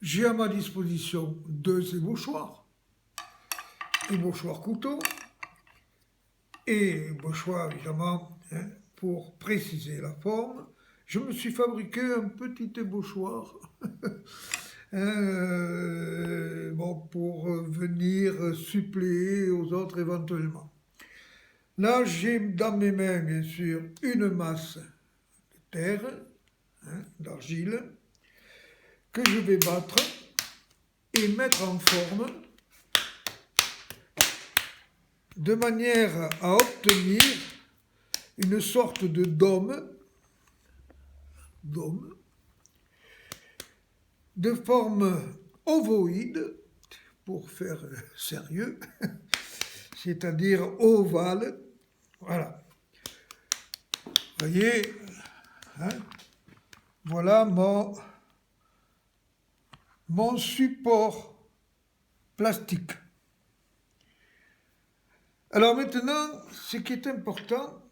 j'ai à ma disposition deux ébauchoirs couteau, et ébauchoir évidemment, hein, pour préciser la forme. Je me suis fabriqué un petit ébauchoir bon, pour venir suppléer aux autres éventuellement. Là, j'ai dans mes mains, bien sûr, une masse de terre, hein, d'argile, que je vais battre et mettre en forme de manière à obtenir une sorte de dôme de forme ovoïde, pour faire sérieux, c'est-à-dire ovale. Voilà. Vous voyez, hein, voilà mon support plastique. Alors maintenant, ce qui est important,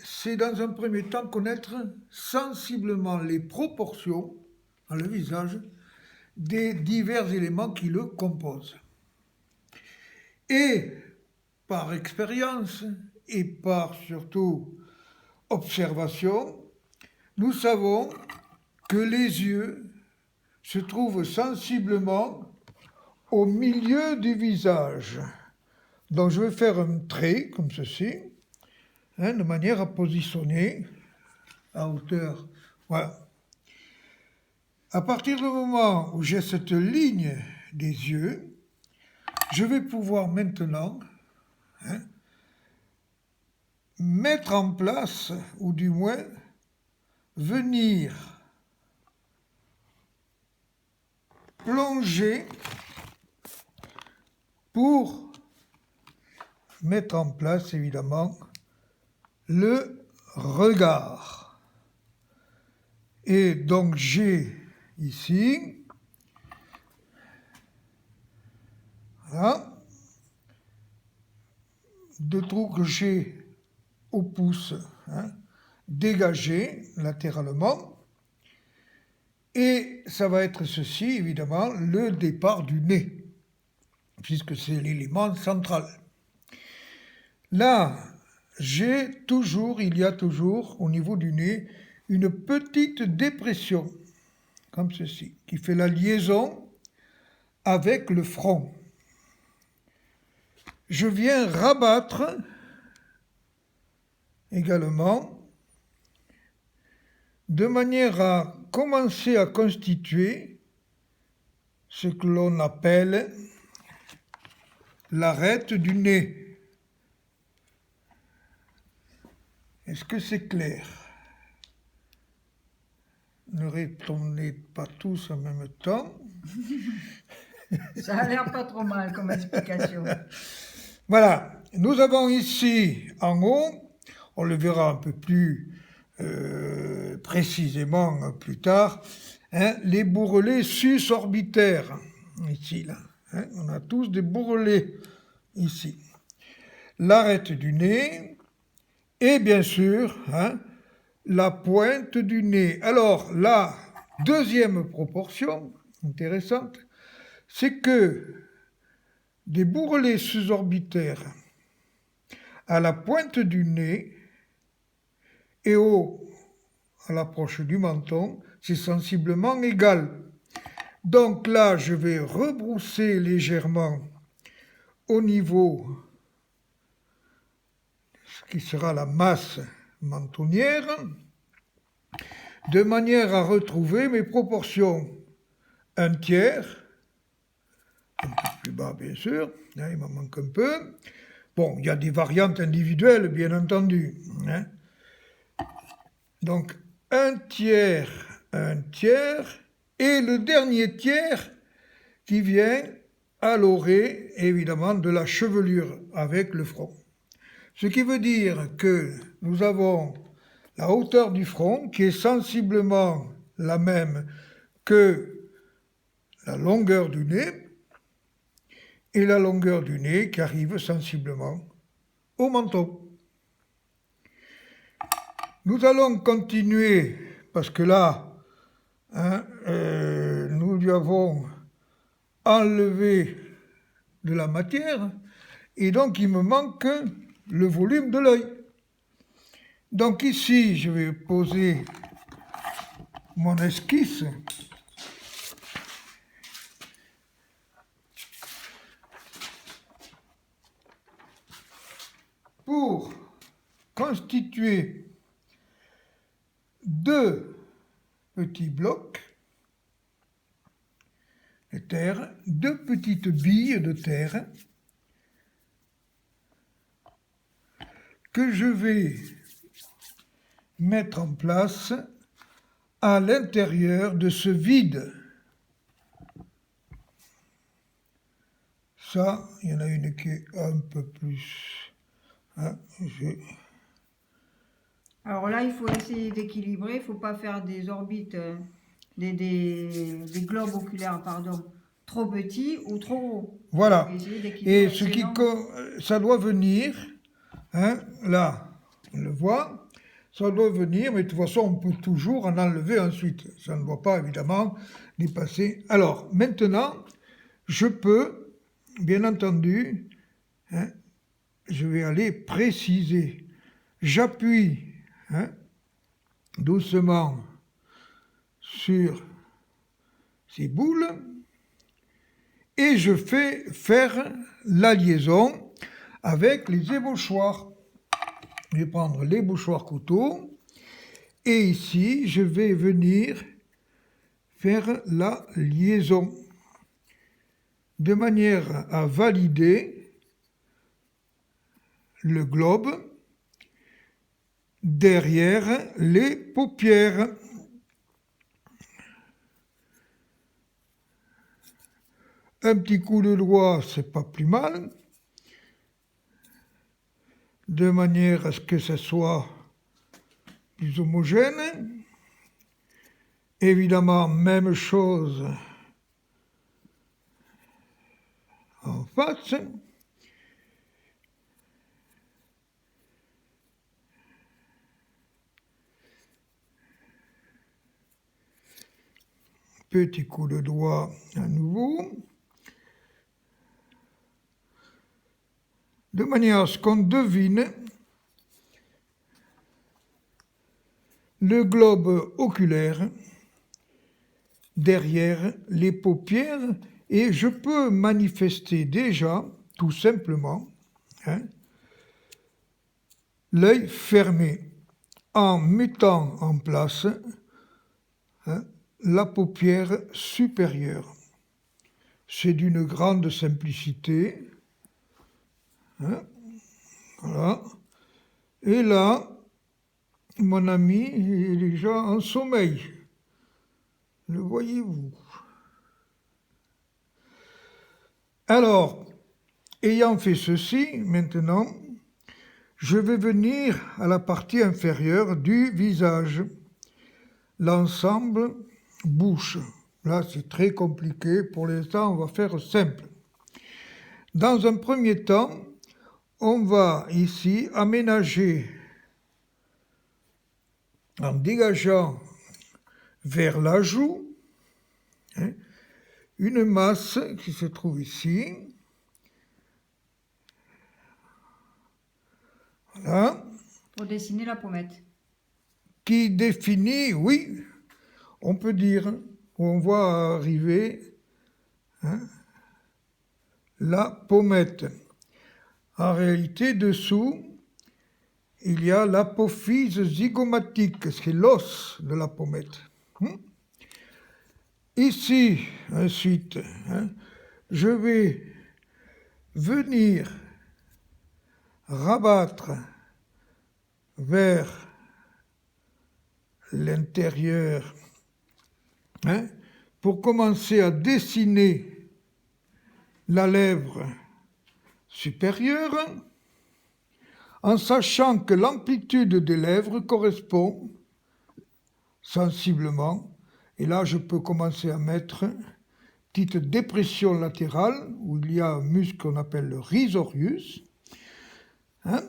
c'est dans un premier temps connaître sensiblement les proportions dans le visage des divers éléments qui le composent. Et par expérience et par surtout observation, nous savons que les yeux se trouvent sensiblement au milieu du visage. Donc je vais faire un trait comme ceci, hein, de manière à positionner à hauteur. Voilà. À partir du moment où j'ai cette ligne des yeux, je vais pouvoir maintenant, hein, mettre en place, ou du moins venir plonger pour mettre en place évidemment le regard. Et donc j'ai ici, voilà, deux trous que j'ai au pouce, hein, dégagés latéralement. Et ça va être ceci, évidemment, le départ du nez, puisque c'est l'élément central. Là, il y a toujours au niveau du nez une petite dépression, comme ceci, qui fait la liaison avec le front. Je viens rabattre également de manière à commencer à constituer ce que l'on appelle l'arête du nez. Est-ce que c'est clair? Ne répondez pas tous en même temps. Ça a l'air pas trop mal comme explication. Voilà, nous avons ici en haut, on le verra un peu plus précisément plus tard, hein, les bourrelets susorbitaires, ici, là. Hein, on a tous des bourrelets ici. L'arête du nez et bien sûr, hein, la pointe du nez. Alors, la deuxième proportion intéressante, c'est que des bourrelets susorbitaires à la pointe du nez et à l'approche du menton, c'est sensiblement égal. Donc là, je vais rebrousser légèrement au niveau de ce qui sera la masse mentonnière, de manière à retrouver mes proportions. Un tiers, un peu plus bas bien sûr, hein, il m'en manque un peu. Bon, il y a des variantes individuelles, bien entendu. Hein. Donc, un tiers, et le dernier tiers qui vient à l'orée, évidemment, de la chevelure avec le front. Ce qui veut dire que nous avons la hauteur du front qui est sensiblement la même que la longueur du nez, et la longueur du nez qui arrive sensiblement au menton. Nous allons continuer, parce que là, hein, nous lui avons enlevé de la matière, et donc il me manque le volume de l'œil. Donc ici, je vais poser mon esquisse. Pour constituer deux petits blocs de terre, deux petites billes de terre que je vais mettre en place à l'intérieur de ce vide. Ça, il y en a une qui est un peu plus... Hein, Alors là, il faut essayer d'équilibrer. Il ne faut pas faire des orbites, des globes oculaires, pardon, trop petits ou trop gros. Voilà. Et ce qui, sinon... ça doit venir, hein, là, on le voit, ça doit venir, mais de toute façon, on peut toujours en enlever ensuite. Ça ne doit pas, évidemment, dépasser. Alors, maintenant, je peux, bien entendu, hein, je vais aller préciser. J'appuie hein, doucement sur ces boules et je fais faire la liaison avec les ébauchoirs. Je vais prendre l'ébauchoir couteau et ici je vais venir faire la liaison de manière à valider le globe derrière les paupières. Un petit coup de doigt, c'est pas plus mal, de manière à ce que ça soit plus homogène. Évidemment, même chose en face. Petit coup de doigt à nouveau. De manière à ce qu'on devine le globe oculaire derrière les paupières et je peux manifester déjà, tout simplement, hein, l'œil fermé en mettant en place hein, la paupière supérieure. C'est d'une grande simplicité. Hein, voilà. Et là, mon ami est déjà en sommeil. Le voyez-vous? Alors, ayant fait ceci, maintenant, je vais venir à la partie inférieure du visage. L'ensemble bouche. Là, c'est très compliqué. Pour l'instant, on va faire simple. Dans un premier temps, on va ici aménager en dégageant vers la joue hein, une masse qui se trouve ici. Voilà. Pour dessiner la pommette. Qui définit, oui, on peut dire, où on voit arriver hein, la pommette. En réalité, dessous, il y a l'apophyse zygomatique, c'est l'os de la pommette. Ici, ensuite, hein, je vais venir rabattre vers l'intérieur hein, pour commencer à dessiner la lèvre supérieure en sachant que l'amplitude des lèvres correspond sensiblement, et là je peux commencer à mettre une petite dépression latérale où il y a un muscle qu'on appelle le risorius, hein,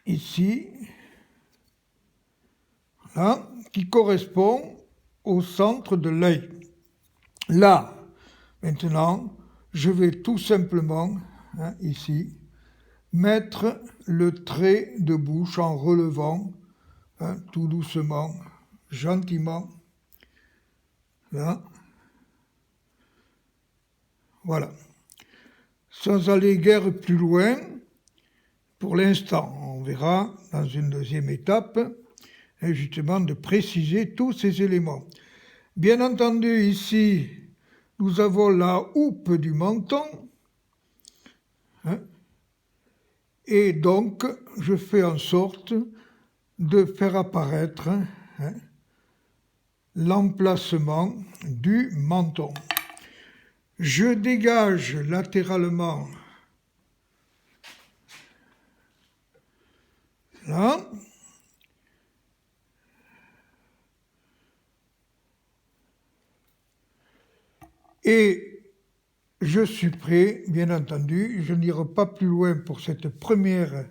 ici, voilà, qui correspond au centre de l'œil. Là, maintenant, je vais tout simplement, ici, mettre le trait de bouche en relevant, tout doucement, gentiment, là. Voilà. Sans aller guère plus loin, pour l'instant, on verra dans une deuxième étape, justement de préciser tous ces éléments. Bien entendu, ici, nous avons la houppe du menton, et donc je fais en sorte de faire apparaître l'emplacement du menton. Je dégage latéralement là. Et je suis prêt, bien entendu, je n'irai pas plus loin pour cette première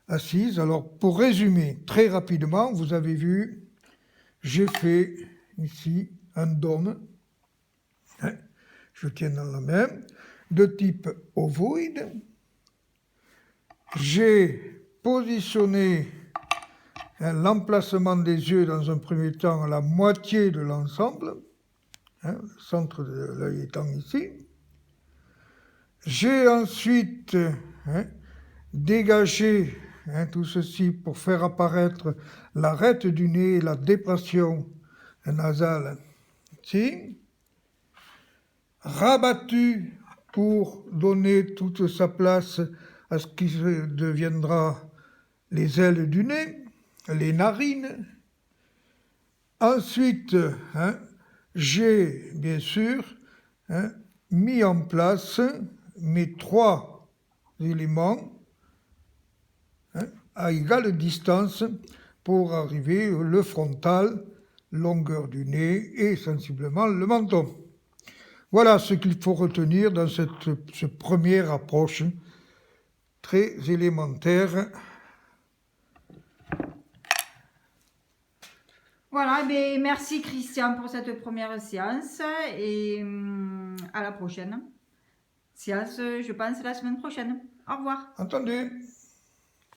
assise. Alors, pour résumer très rapidement, vous avez vu, j'ai fait ici un dôme, je tiens dans la main, de type ovoïde. J'ai positionné l'emplacement des yeux dans un premier temps à la moitié de l'ensemble, le centre de l'œil étant ici. J'ai ensuite dégagé tout ceci pour faire apparaître l'arête du nez et la dépression nasale ici. Rabattu pour donner toute sa place à ce qui deviendra les ailes du nez, les narines. Ensuite, j'ai bien sûr mis en place mes 3 éléments à égale distance pour arriver le frontal, longueur du nez et sensiblement le menton. Voilà ce qu'il faut retenir dans cette première approche très élémentaire. Voilà, ben, merci Christian pour cette première séance et à la prochaine séance, je pense la semaine prochaine. Au revoir. Entendu.